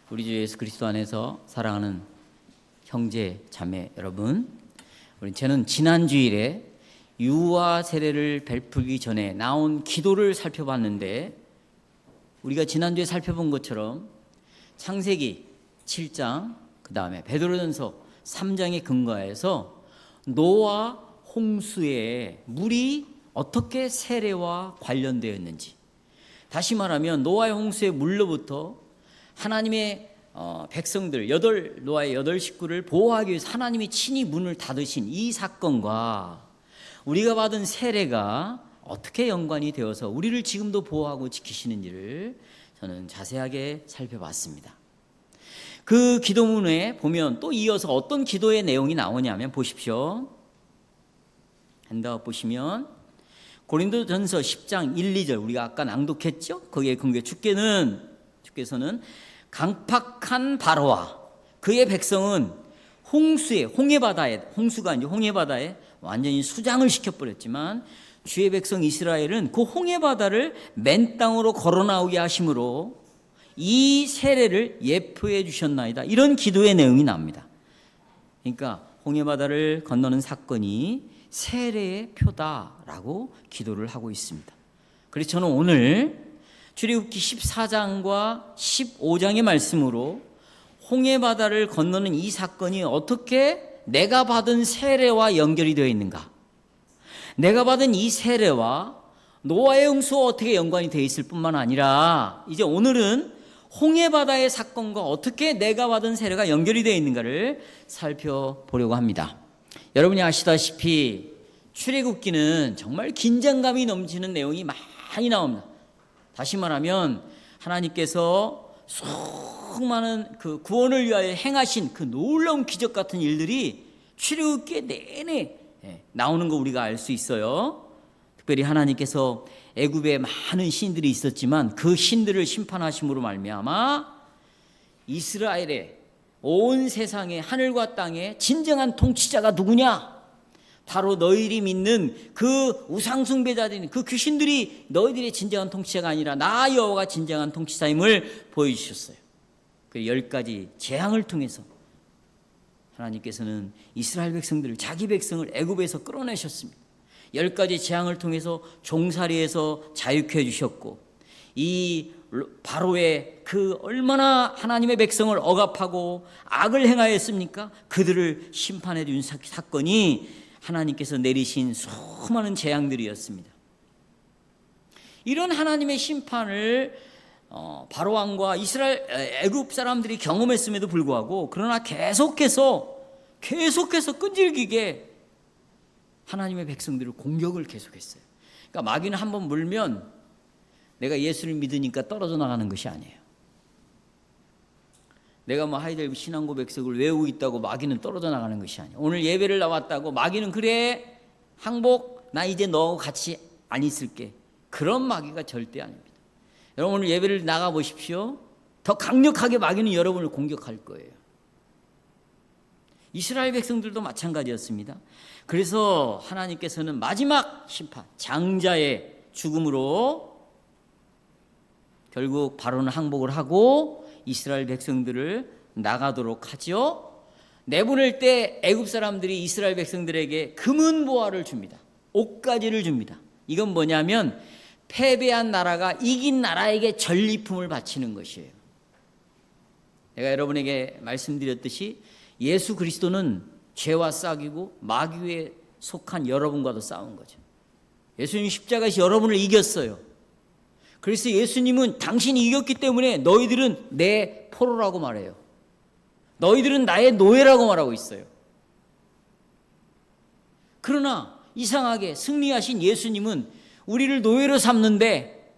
우리 주 예수 그리스도 안에서 사랑하는 형제 자매 여러분, 저는 지난 주일에 유아 세례를 베풀기 전에 나온 기도를 살펴봤는데, 우리가 지난주에 살펴본 것처럼 창세기 7장, 그 다음에 베드로전서 3장에 근거해서 노아 홍수에 물이 어떻게 세례와 관련되어 있는지, 다시 말하면 노아의 홍수의 물로부터 하나님의 백성들 노아의 8식구를 보호하기 위해서 하나님이 친히 문을 닫으신 이 사건과 우리가 받은 세례가 어떻게 연관이 되어서 우리를 지금도 보호하고 지키시는지를 저는 자세하게 살펴봤습니다. 그 기도문에 보면 또 이어서 어떤 기도의 내용이 나오냐면, 보십시오. 한다고 보시면 고린도전서 10장 1, 2절 우리가 아까 낭독했죠? 거기에 근거해 주께서는 강팍한 바로와 그의 백성은 홍수가 아니고 홍해바다에 완전히 수장을 시켜버렸지만, 주의 백성 이스라엘은 그 홍해바다를 맨 땅으로 걸어 나오게 하심으로 이 세례를 예표해 주셨나이다. 이런 기도의 내용이 나옵니다. 그러니까 홍해바다를 건너는 사건이 세례의 표다라고 기도를 하고 있습니다. 그래서 저는 오늘 출애굽기 14장과 15장의 말씀으로 홍해바다를 건너는 이 사건이 어떻게 내가 받은 세례와 연결이 되어 있는가, 내가 받은 이 세례와 노아의 홍수와 어떻게 연관이 되어 있을 뿐만 아니라, 이제 오늘은 홍해바다의 사건과 어떻게 내가 받은 세례가 연결이 되어 있는가를 살펴보려고 합니다. 여러분이 아시다시피 출애굽기는 정말 긴장감이 넘치는 내용이 많이 나옵니다. 다시 말하면 하나님께서 수많은 그 구원을 위하여 행하신 그 놀라운 기적 같은 일들이 출애굽기 내내 나오는 거 우리가 알 수 있어요. 특별히 하나님께서 애굽에 많은 신들이 있었지만 그 신들을 심판하심으로 말미암아 이스라엘의 온 세상의 하늘과 땅의 진정한 통치자가 누구냐? 바로 너희들이 믿는 그 우상숭배자들인 그 귀신들이 너희들의 진정한 통치자가 아니라 나 여호와가 진정한 통치자임을 보여주셨어요. 그 10가지 재앙을 통해서 하나님께서는 이스라엘 백성들을, 자기 백성을 애굽에서 끌어내셨습니다. 10가지 재앙을 통해서 종살이에서 자유케 해주셨고, 이 바로의 그 얼마나 하나님의 백성을 억압하고 악을 행하였습니까? 그들을 심판해 준 사건이 하나님께서 내리신 수많은 재앙들이었습니다. 이런 하나님의 심판을 바로 왕과 애굽 사람들이 경험했음에도 불구하고, 그러나 계속해서 끈질기게 하나님의 백성들을 공격을 계속했어요. 그러니까 마귀는 한번 물면 내가 예수를 믿으니까 떨어져 나가는 것이 아니에요. 내가 하이델베르 신앙고 백석을 외우고 있다고 마귀는 떨어져 나가는 것이 아니에요. 오늘 예배를 나왔다고 마귀는 그래 항복 나 이제 너하고 같이 안 있을게, 그런 마귀가 절대 아닙니다. 여러분 오늘 예배를 나가 보십시오. 더 강력하게 마귀는 여러분을 공격할 거예요. 이스라엘 백성들도 마찬가지였습니다. 그래서 하나님께서는 마지막 심판, 장자의 죽음으로 결국 바로는 항복을 하고 이스라엘 백성들을 나가도록 하죠. 내보낼 때 애굽 사람들이 이스라엘 백성들에게 금은 보화를 줍니다. 옷가지를 줍니다. 이건 뭐냐면 패배한 나라가 이긴 나라에게 전리품을 바치는 것이에요. 내가 여러분에게 말씀드렸듯이 예수 그리스도는 죄와 싹이고 마귀에 속한 여러분과도 싸운 거죠. 예수님 십자가에서 여러분을 이겼어요. 그래서 예수님은 당신이 이겼기 때문에 너희들은 내 포로라고 말해요. 너희들은 나의 노예라고 말하고 있어요. 그러나 이상하게 승리하신 예수님은 우리를 노예로 삼는데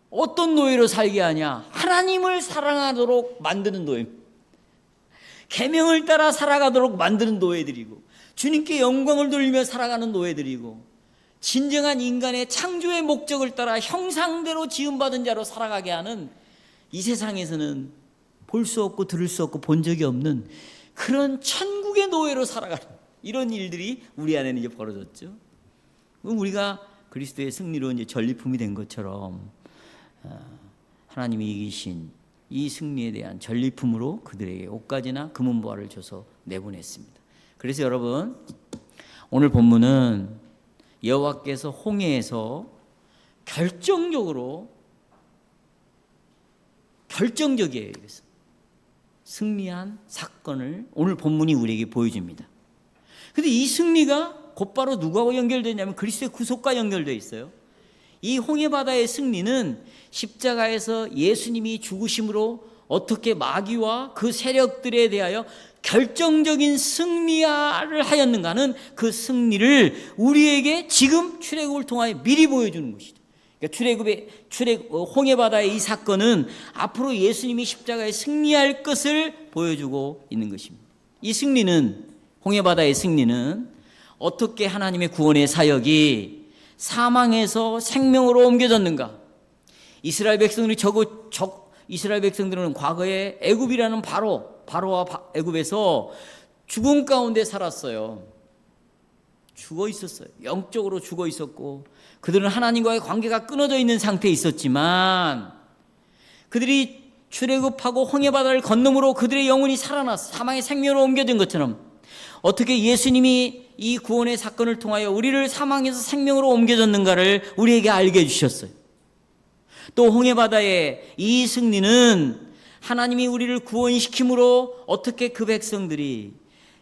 어떤 노예로 살게 하냐? 하나님을 사랑하도록 만드는 노예입니다. 계명을 따라 살아가도록 만드는 노예들이고, 주님께 영광을 돌리며 살아가는 노예들이고, 진정한 인간의 창조의 목적을 따라 형상대로 지음받은 자로 살아가게 하는, 이 세상에서는 볼 수 없고 들을 수 없고 본 적이 없는 그런 천국의 노예로 살아가는 이런 일들이 우리 안에는 이제 벌어졌죠. 우리가 그리스도의 승리로 이제 전리품이 된 것처럼 하나님이 이기신 이 승리에 대한 전리품으로 그들에게 옷가지나 금은보화를 줘서 내보냈습니다. 그래서 여러분, 오늘 본문은 여호와께서 홍해에서 결정적이에요. 이것은 승리한 사건을 오늘 본문이 우리에게 보여줍니다. 근데 이 승리가 곧바로 누구하고 연결되냐면 그리스도의 구속과 연결되어 있어요. 이 홍해바다의 승리는 십자가에서 예수님이 죽으심으로 어떻게 마귀와 그 세력들에 대하여 결정적인 승리를 하였는가는 그 승리를 우리에게 지금 출애굽을 통하여 미리 보여주는 것이죠. 그러니까 홍해바다의 이 사건은 앞으로 예수님이 십자가에 승리할 것을 보여주고 있는 것입니다. 이 승리는, 홍해바다의 승리는 어떻게 하나님의 구원의 사역이 사망에서 생명으로 옮겨졌는가? 이스라엘 백성들은 과거에 애굽이라는 바로와 애굽에서 죽음 가운데 살았어요. 죽어 있었어요. 영적으로 죽어 있었고 그들은 하나님과의 관계가 끊어져 있는 상태에 있었지만 그들이 출애굽하고 홍해바다를 건너므로 그들의 영혼이 살아났어. 사망의 생명으로 옮겨진 것처럼 어떻게 예수님이 이 구원의 사건을 통하여 우리를 사망에서 생명으로 옮겨졌는가를 우리에게 알게 해주셨어요. 또 홍해바다의 이 승리는 하나님이 우리를 구원시킴으로 어떻게 그 백성들이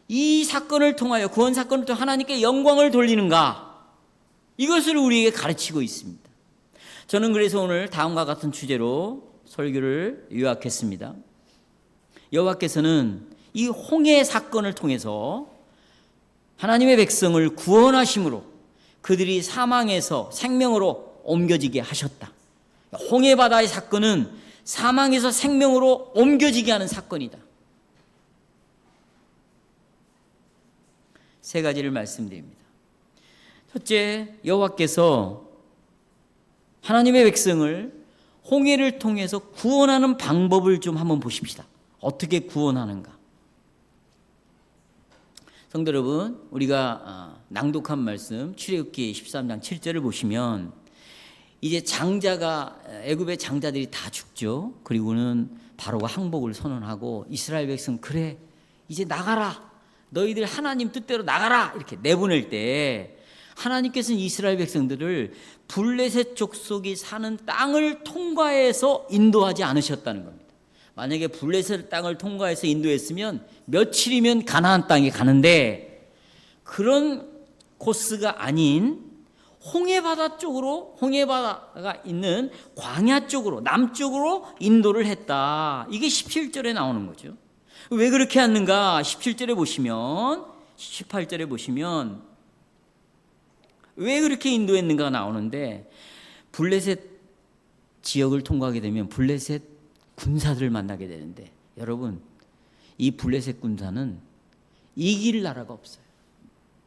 이 사건을 통하여, 구원 사건을 통해 하나님께 영광을 돌리는가, 이것을 우리에게 가르치고 있습니다. 저는 그래서 오늘 다음과 같은 주제로 설교를 요약했습니다. 여호와께서는 이 홍해 사건을 통해서 하나님의 백성을 구원하심으로 그들이 사망에서 생명으로 옮겨지게 하셨다. 홍해바다의 사건은 사망에서 생명으로 옮겨지게 하는 사건이다. 세 가지를 말씀드립니다. 첫째, 여호와께서 하나님의 백성을 홍해를 통해서 구원하는 방법을 좀 한번 보십시다. 어떻게 구원하는가? 성도 여러분, 우리가 낭독한 말씀 출애굽기 13장 7절을 보시면 이제 애굽의 장자들이 다 죽죠. 그리고는 바로가 항복을 선언하고 이스라엘 백성, 그래 이제 나가라, 너희들 하나님 뜻대로 나가라, 이렇게 내보낼 때 하나님께서는 이스라엘 백성들을 블레셋 족속이 사는 땅을 통과해서 인도하지 않으셨다는 겁니다. 만약에 블레셋 땅을 통과해서 인도했으면 며칠이면 가나안 땅에 가는데 그런 코스가 아닌 홍해바다 쪽으로, 홍해바다가 있는 광야 쪽으로, 남쪽으로 인도를 했다. 이게 17절에 나오는 거죠. 왜 그렇게 했는가? 17절에 보시면, 18절에 보시면 왜 그렇게 인도했는가가 나오는데, 블레셋 지역을 통과하게 되면 블레셋 군사들을 만나게 되는데, 여러분, 이 블레셋 군사는 이길 나라가 없어요.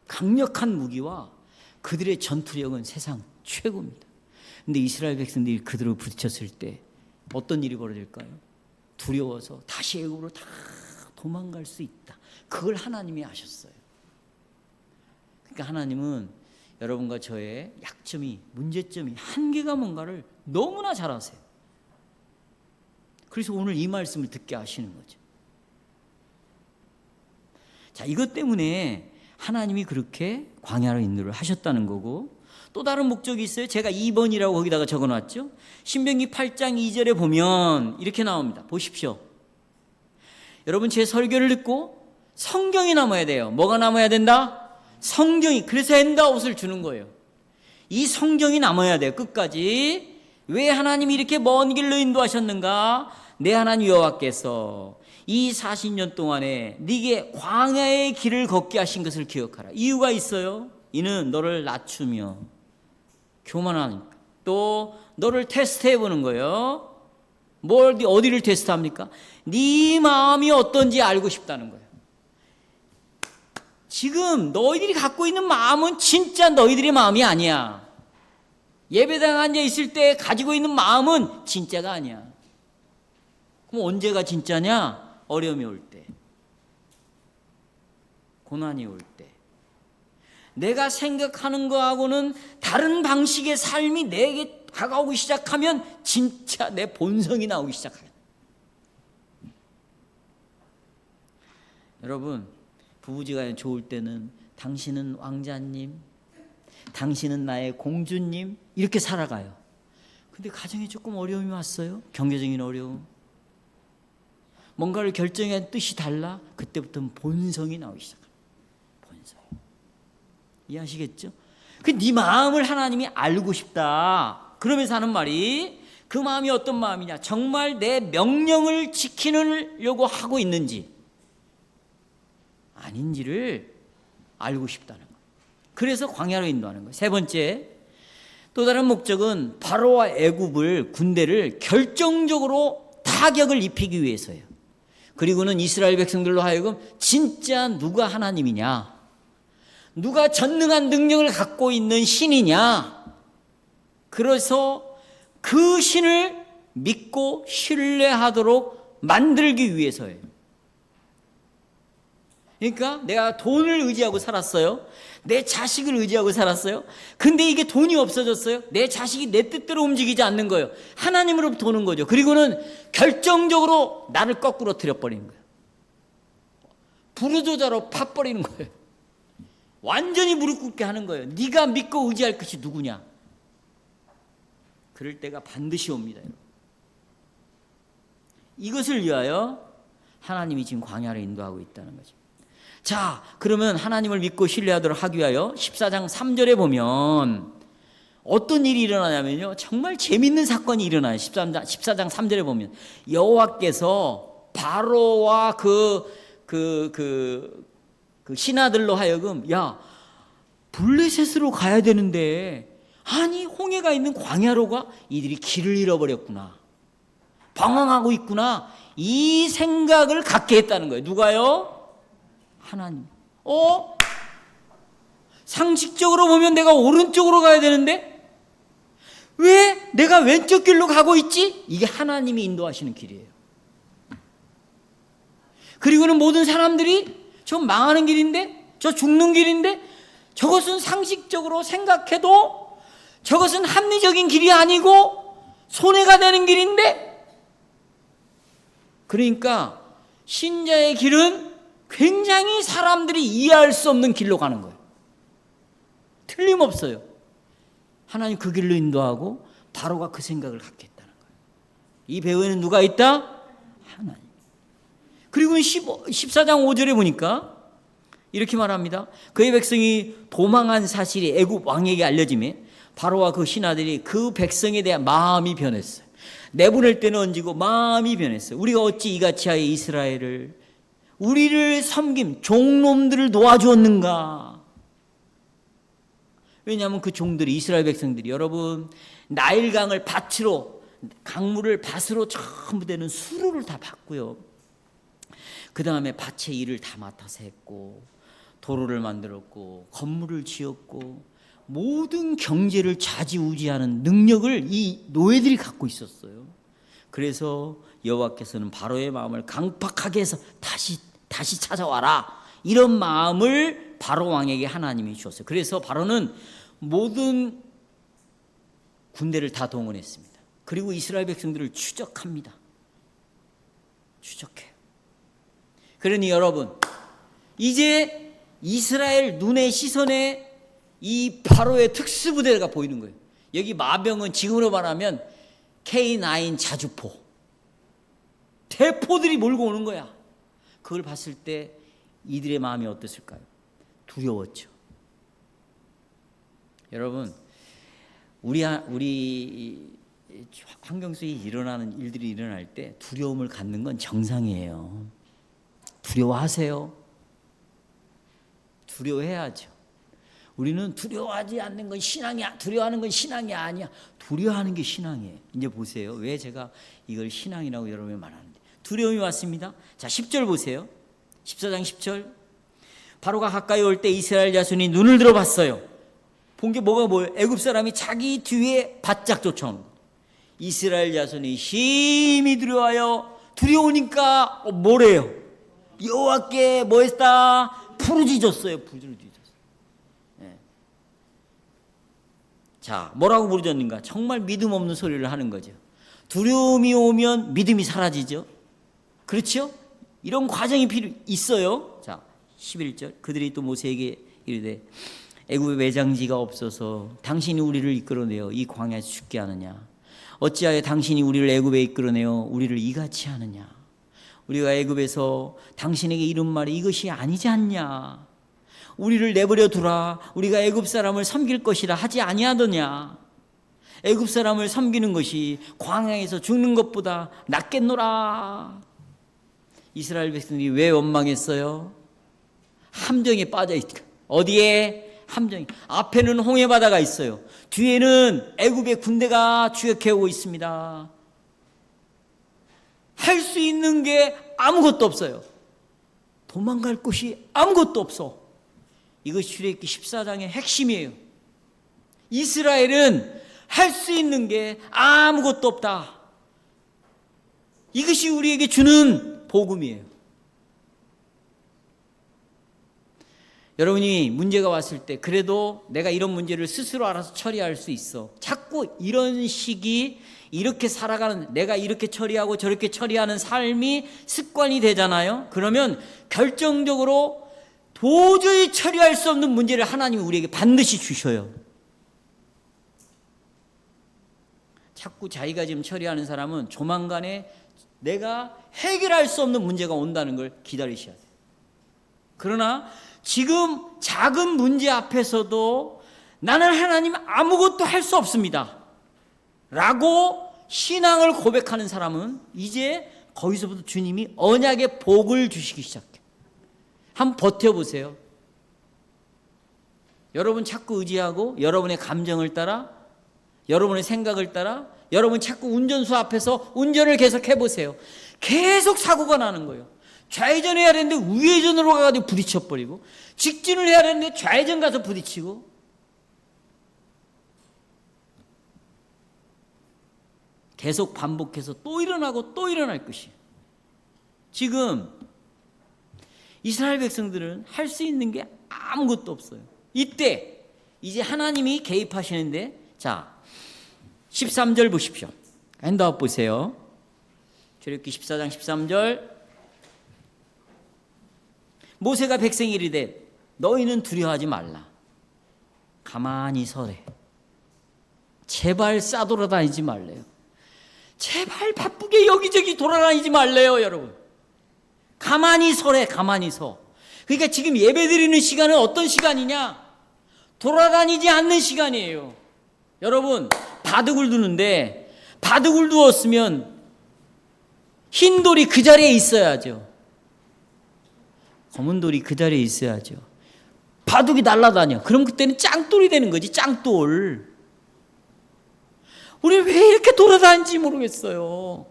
강력한 무기와 그들의 전투력은 세상 최고입니다. 근데 이스라엘 백성들이 그들을 부딪혔을 때 어떤 일이 벌어질까요? 두려워서 다시 애굽으로 다 도망갈 수 있다. 그걸 하나님이 아셨어요. 그러니까 하나님은 여러분과 저의 약점이, 문제점이, 한계가 뭔가를 너무나 잘 아세요. 그래서 오늘 이 말씀을 듣게 하시는 거죠. 자, 이것 때문에 하나님이 그렇게 광야로 인도를 하셨다는 거고, 또 다른 목적이 있어요. 제가 2번이라고 거기다가 적어놨죠. 신명기 8장 2절에 보면 이렇게 나옵니다. 보십시오. 여러분, 제 설교를 듣고 성경이 남아야 돼요. 뭐가 남아야 된다? 성경이. 그래서 핸드아웃을 주는 거예요. 이 성경이 남아야 돼요. 끝까지. 왜 하나님이 이렇게 먼 길로 인도하셨는가? 내 하나님 여호와께서 이 40년 동안에 네게 광야의 길을 걷게 하신 것을 기억하라. 이유가 있어요. 이는 너를 낮추며 교만하니까. 또 너를 테스트해 보는 거예요. 어디를 테스트합니까? 네 마음이 어떤지 알고 싶다는 거예요. 지금 너희들이 갖고 있는 마음은 진짜 너희들의 마음이 아니야. 예배당 앉아 있을 때 가지고 있는 마음은 진짜가 아니야. 그럼 언제가 진짜냐? 어려움이 올 때, 고난이 올 때, 내가 생각하는 거하고는 다른 방식의 삶이 내게 다가오기 시작하면 진짜 내 본성이 나오기 시작해요. 여러분, 부부지간에 좋을 때는 당신은 왕자님, 당신은 나의 공주님 이렇게 살아가요. 근데 가정에 조금 어려움이 왔어요. 경제적인 어려움, 뭔가를 결정한 뜻이 달라. 그때부터는 본성이 나오기 시작합니다. 본성. 이해하시겠죠? 그 네 마음을 하나님이 알고 싶다. 그러면서 하는 말이, 그 마음이 어떤 마음이냐, 정말 내 명령을 지키려고 하고 있는지 아닌지를 알고 싶다는 거예요. 그래서 광야로 인도하는 거예요. 세 번째, 또 다른 목적은 바로와 애굽을, 군대를 결정적으로 타격을 입히기 위해서예요. 그리고는 이스라엘 백성들로 하여금 진짜 누가 하나님이냐, 누가 전능한 능력을 갖고 있는 신이냐, 그래서 그 신을 믿고 신뢰하도록 만들기 위해서예요. 그러니까 내가 돈을 의지하고 살았어요. 내 자식을 의지하고 살았어요. 근데 이게 돈이 없어졌어요. 내 자식이 내 뜻대로 움직이지 않는 거예요. 하나님으로부터 오는 거죠. 그리고는 결정적으로 나를 거꾸로 틀어버리는 거예요. 부르조자로 파버리는 거예요. 완전히 무릎 꿇게 하는 거예요. 네가 믿고 의지할 것이 누구냐. 그럴 때가 반드시 옵니다. 여러분. 이것을 위하여 하나님이 지금 광야를 인도하고 있다는 거죠. 자, 그러면 하나님을 믿고 신뢰하도록 하기 위하여 14장 3절에 보면 어떤 일이 일어나냐면요, 정말 재밌는 사건이 일어나요. 14장 3절에 보면 여호와께서 바로와 그 신하들로 하여금, 야, 블레셋으로 가야 되는데 아니 홍해가 있는 광야로 가? 이들이 길을 잃어버렸구나, 방황하고 있구나, 이 생각을 갖게 했다는 거예요. 누가요? 하나님. 상식적으로 보면 내가 오른쪽으로 가야 되는데 왜 내가 왼쪽 길로 가고 있지? 이게 하나님이 인도하시는 길이에요. 그리고는 모든 사람들이 저 망하는 길인데, 저 죽는 길인데, 저것은 상식적으로 생각해도 저것은 합리적인 길이 아니고 손해가 되는 길인데, 그러니까 신자의 길은 굉장히 사람들이 이해할 수 없는 길로 가는 거예요. 틀림없어요. 하나님 그 길로 인도하고 바로가 그 생각을 갖게 했다는 거예요. 이 배후에는 누가 있다? 하나님. 그리고 14장 5절에 보니까 이렇게 말합니다. 그의 백성이 도망한 사실이 애굽 왕에게 알려지매 바로와 그 신하들이 그 백성에 대한 마음이 변했어요. 내보낼 때는 얹고 마음이 변했어요. 우리가 어찌 이같이 하여 이스라엘을, 우리를 섬김 종놈들을 놓아주었는가. 왜냐하면 그 종들이, 이스라엘 백성들이, 여러분, 나일강을 밭으로, 강물을 밭으로 전부 되는 수로를 다 받고요, 그 다음에 밭의 일을 다 맡아서 했고, 도로를 만들었고, 건물을 지었고, 모든 경제를 좌지우지하는 능력을 이 노예들이 갖고 있었어요. 그래서 여호와께서는 바로의 마음을 강팍하게 해서 다시 찾아와라, 이런 마음을 바로 왕에게 하나님이 주었어요. 그래서 바로는 모든 군대를 다 동원했습니다. 그리고 이스라엘 백성들을 추적합니다. 추적해요. 그러니 여러분, 이제 이스라엘 눈의 시선에 이 바로의 특수부대가 보이는 거예요. 여기 마병은 지금으로 말하면 K9 자주포, 대포들이 몰고 오는 거야. 그걸 봤을 때 이들의 마음이 어땠을까요? 두려웠죠. 여러분, 우리 환경 속에 일어나는 일들이 일어날 때 두려움을 갖는 건 정상이에요. 두려워하세요. 두려워해야죠. 우리는 두려워하지 않는 건 신앙이야, 두려워하는 건 신앙이 아니야. 두려워하는 게 신앙이에요. 이제 보세요. 왜 제가 이걸 신앙이라고 여러분이 말하는데. 두려움이 왔습니다. 자, 10절 보세요. 14장 10절. 바로가 가까이 올 때 이스라엘 자손이 눈을 들어봤어요. 본 게 뭐예요? 애굽 사람이 자기 뒤에 바짝 쫓아오는 거예요. 이스라엘 자손이 심히 두려워하여, 두려우니까 뭐래요? 여호와께 뭐 했다? 부르짖었어요. 부르짖었어요. 네. 자, 뭐라고 부르짖는가? 정말 믿음 없는 소리를 하는 거죠. 두려움이 오면 믿음이 사라지죠. 그렇죠? 이런 과정이 있어요. 자, 11절. 그들이 또 모세에게 이르되 애굽에 매장지가 없어서 당신이 우리를 이끌어내어 이 광야에서 죽게 하느냐? 어찌하여 당신이 우리를 애굽에 이끌어내어 우리를 이같이 하느냐? 우리가 애굽에서 당신에게 이른 말이 이것이 아니지 않냐? 우리를 내버려 두라. 우리가 애굽 사람을 섬길 것이라 하지 아니하더냐? 애굽 사람을 섬기는 것이 광야에서 죽는 것보다 낫겠노라. 이스라엘 백성들이 왜 원망했어요? 함정에 빠져 있다. 어디에? 함정이. 앞에는 홍해 바다가 있어요. 뒤에는 애굽의 군대가 추격해오고 있습니다. 할 수 있는 게 아무것도 없어요. 도망갈 곳이 아무것도 없어. 이것이 출애굽기 14장의 핵심이에요. 이스라엘은 할 수 있는 게 아무것도 없다. 이것이 우리에게 주는 복음이에요. 여러분이 문제가 왔을 때 그래도 내가 이런 문제를 스스로 알아서 처리할 수 있어. 자꾸 이런 식이 이렇게 살아가는, 내가 이렇게 처리하고 저렇게 처리하는 삶이 습관이 되잖아요. 그러면 결정적으로 도저히 처리할 수 없는 문제를 하나님이 우리에게 반드시 주셔요. 자꾸 자기가 지금 처리하는 사람은 조만간에 내가 해결할 수 없는 문제가 온다는 걸 기다리셔야 돼요. 그러나 지금 작은 문제 앞에서도 나는 하나님 아무것도 할 수 없습니다 라고 신앙을 고백하는 사람은 이제 거기서부터 주님이 언약의 복을 주시기 시작해요. 한번 버텨보세요. 여러분 자꾸 의지하고 여러분의 감정을 따라, 여러분의 생각을 따라, 여러분 자꾸 운전수 앞에서 운전을 계속 해보세요. 계속 사고가 나는 거예요. 좌회전 해야 되는데 우회전으로 가가지고 부딪혀버리고, 직진을 해야 되는데 좌회전 가서 부딪히고. 계속 반복해서 또 일어나고 또 일어날 것이에요. 지금 이스라엘 백성들은 할 수 있는 게 아무것도 없어요. 이때 이제 하나님이 개입하시는데, 자 13절 보십시오. 핸드아웃 보세요. 출애굽기 14장 13절. 모세가 백성이 이르되 너희는 두려워하지 말라. 가만히 서래. 제발 싸돌아다니지 말래요. 제발 바쁘게 여기저기 돌아다니지 말래요, 여러분. 가만히 서래, 가만히 서. 그러니까 지금 예배 드리는 시간은 어떤 시간이냐? 돌아다니지 않는 시간이에요. 여러분, 바둑을 두는데 바둑을 두었으면 흰 돌이 그 자리에 있어야죠. 검은 돌이 그 자리에 있어야죠. 바둑이 날아다녀. 그럼 그때는 짱돌이 되는 거지, 짱돌. 우리 왜 이렇게 돌아다니는지 모르겠어요.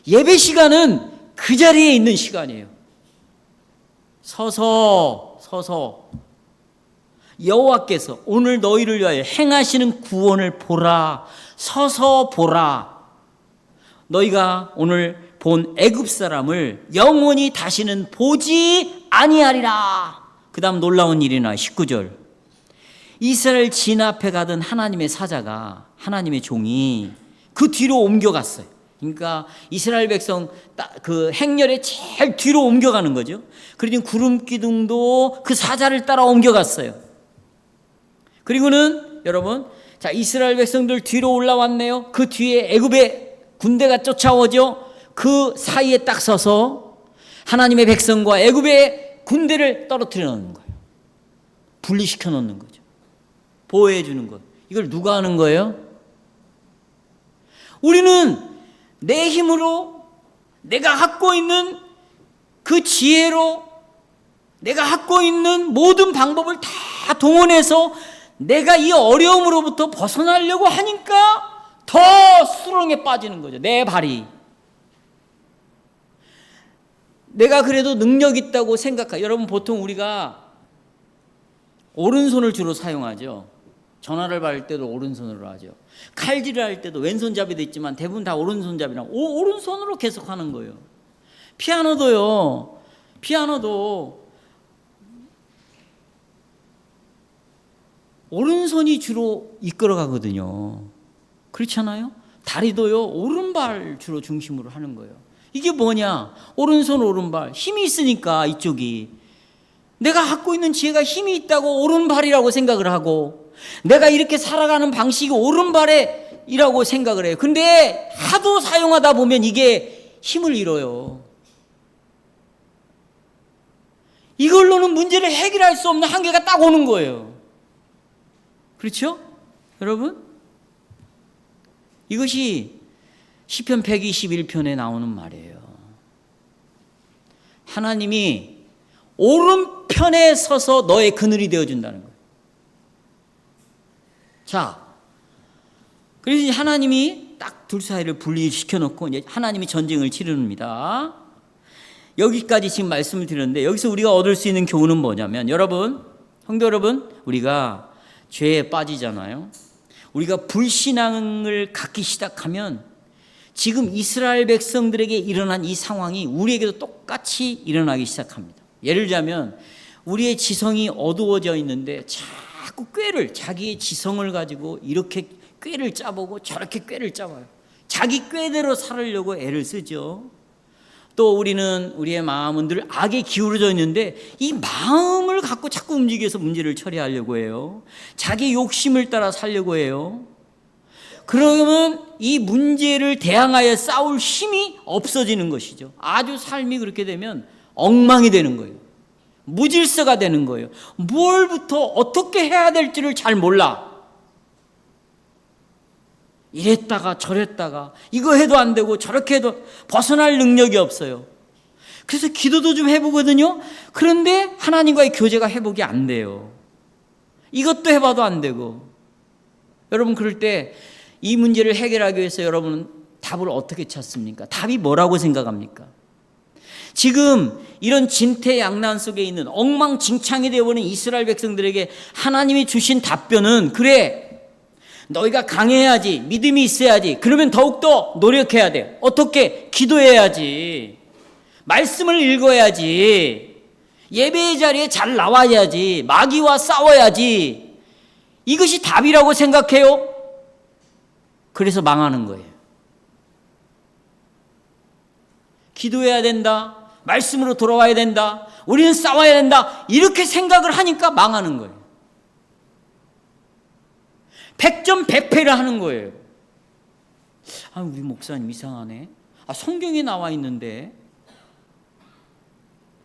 예배 시간은 그 자리에 있는 시간이에요. 서서 여호와께서 오늘 너희를 위하여 행하시는 구원을 보라. 서서 보라. 너희가 오늘 본 애굽 사람을 영원히 다시는 보지 아니하리라. 그 다음 놀라운 일이나 19절. 이스라엘 진 앞에 가던 하나님의 사자가, 하나님의 종이 그 뒤로 옮겨갔어요. 그러니까 이스라엘 백성 그 행렬에 제일 뒤로 옮겨가는 거죠. 그리고 구름 기둥도 그 사자를 따라 옮겨갔어요. 그리고는 여러분, 자 이스라엘 백성들 뒤로 올라왔네요. 그 뒤에 애굽의 군대가 쫓아오죠. 그 사이에 딱 서서 하나님의 백성과 애굽의 군대를 떨어뜨려 놓는 거예요. 분리시켜 놓는 거죠. 보호해 주는 것. 이걸 누가 하는 거예요? 우리는 내 힘으로, 내가 갖고 있는 그 지혜로, 내가 갖고 있는 모든 방법을 다 동원해서 내가 이 어려움으로부터 벗어나려고 하니까 더 수렁에 빠지는 거죠. 내 발이. 내가 그래도 능력 있다고 생각하. 여러분 보통 우리가 오른손을 주로 사용하죠. 전화를 받을 때도 오른손으로 하죠. 칼질을 할 때도 왼손잡이도 있지만 대부분 다 오른손잡이랑 오른손으로 계속 하는 거예요. 피아노도 오른손이 주로 이끌어 가거든요. 그렇잖아요? 다리도요, 오른발 주로 중심으로 하는 거예요. 이게 뭐냐? 오른손 오른발 힘이 있으니까 이쪽이 내가 갖고 있는 지혜가 힘이 있다고 오른발이라고 생각을 하고 내가 이렇게 살아가는 방식이 오른발이라고 생각을 해요. 근데 하도 사용하다 보면 이게 힘을 잃어요. 이걸로는 문제를 해결할 수 없는 한계가 딱 오는 거예요. 그렇죠? 여러분? 이것이 시편 121편에 나오는 말이에요. 하나님이 오른편에 서서 너의 그늘이 되어준다는 거예요. 자, 그래서 하나님이 딱 둘 사이를 분리시켜 놓고 이제 하나님이 전쟁을 치릅니다. 여기까지 지금 말씀을 드렸는데 여기서 우리가 얻을 수 있는 교훈은 뭐냐면 여러분, 성도 여러분, 우리가 죄에 빠지잖아요. 우리가 불신앙을 갖기 시작하면 지금 이스라엘 백성들에게 일어난 이 상황이 우리에게도 똑같이 일어나기 시작합니다. 예를 들자면 우리의 지성이 어두워져 있는데 자꾸 자기의 지성을 가지고 이렇게 꾀를 짜보고 저렇게 꾀를 짜봐요. 자기 꾀대로 살으려고 애를 쓰죠. 또 우리의 마음은 늘 악에 기울어져 있는데 이 마음을 갖고 자꾸 움직여서 문제를 처리하려고 해요. 자기 욕심을 따라 살려고 해요. 그러면 이 문제를 대항하여 싸울 힘이 없어지는 것이죠. 아주 삶이 그렇게 되면 엉망이 되는 거예요. 무질서가 되는 거예요. 뭘부터 어떻게 해야 될지를 잘 몰라. 이랬다가 저랬다가 이거 해도 안 되고 저렇게 해도 벗어날 능력이 없어요. 그래서 기도도 좀 해보거든요. 그런데 하나님과의 교제가 회복이 안 돼요. 이것도 해봐도 안 되고. 여러분, 그럴 때 이 문제를 해결하기 위해서 여러분은 답을 어떻게 찾습니까? 답이 뭐라고 생각합니까? 지금 이런 진퇴양난 속에 있는 엉망진창이 되어버린 이스라엘 백성들에게 하나님이 주신 답변은 그래, 너희가 강해야지, 믿음이 있어야지, 그러면 더욱더 노력해야 돼. 어떻게? 기도해야지, 말씀을 읽어야지, 예배의 자리에 잘 나와야지, 마귀와 싸워야지. 이것이 답이라고 생각해요. 그래서 망하는 거예요. 기도해야 된다, 말씀으로 돌아와야 된다, 우리는 싸워야 된다, 이렇게 생각을 하니까 망하는 거예요. 100점 100패를 하는 거예요. 우리 목사님 이상하네. 성경에 나와 있는데.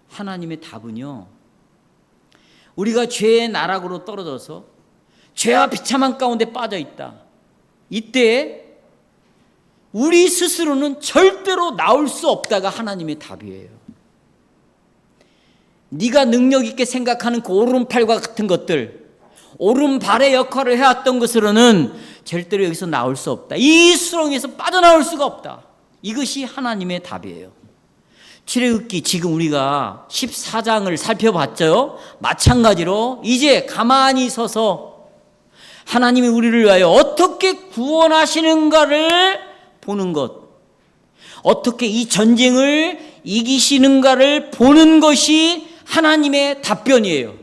하나님의 답은요, 우리가 죄의 나락으로 떨어져서 죄와 비참한 가운데 빠져 있다. 이때 우리 스스로는 절대로 나올 수 없다가 하나님의 답이에요. 네가 능력 있게 생각하는 그 오른팔과 같은 것들, 오른발의 역할을 해왔던 것으로는 절대로 여기서 나올 수 없다. 이 수렁에서 빠져나올 수가 없다. 이것이 하나님의 답이에요. 출애굽기 지금 우리가 14장을 살펴봤죠. 마찬가지로 이제 가만히 서서 하나님이 우리를 위하여 어떻게 구원하시는가를 보는 것, 어떻게 이 전쟁을 이기시는가를 보는 것이 하나님의 답변이에요.